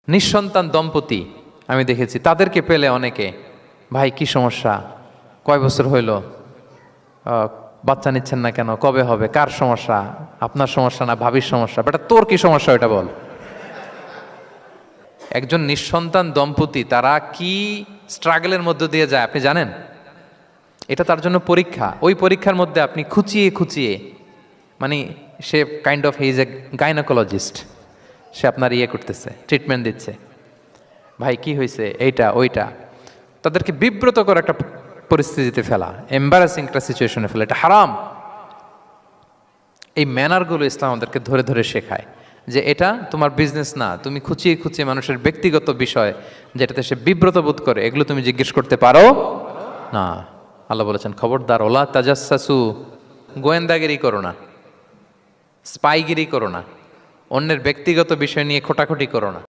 নিঃসন্তান দম্পতি আমি দেখেছি, তাদেরকে পেলে অনেকে, ভাই কি সমস্যা, কয় বছর হইল, বাচ্চা নিচ্ছেন না কেন, কবে হবে, কার সমস্যা, আপনার সমস্যা না ভাবির সমস্যা, বেটা তোর কি সমস্যা এটা বল। একজন নিঃসন্তান দম্পতি তারা কি স্ট্রাগলের মধ্য দিয়ে যায় আপনি জানেন? এটা তার জন্য পরীক্ষা। ওই পরীক্ষার মধ্যে আপনি খুঁচিয়ে খুঁচিয়ে, মানে সে kind of he is a gynaecologist, সে আপনার ইয়ে করতেছে, ট্রিটমেন্ট দিচ্ছে, ভাই কি হয়েছে, এইটা ওইটা, তাদেরকে বিব্রত করে একটা পরিস্থিতিতে ফেলা, এম্বারাসিং একটা সিচুয়েশনে ফেলা, এটা হারাম। এই ম্যানারগুলো ইসলাম আমাদেরকে ধরে ধরে শেখায় যে এটা তোমার বিজনেস না, তুমি খুঁচিয়ে খুঁচিয়ে মানুষের ব্যক্তিগত বিষয় যেটাতে সে বিব্রত বোধ করে এগুলো তুমি জিজ্ঞেস করতে পারো না। আল্লাহ বলেছেন খবরদার, ওলা তাজাসসু, গোয়েন্দাগিরি করো না, স্পাইগিরি করো না, অন্যের ব্যক্তিগত বিষয় নিয়ে খোটাখুটি করো না।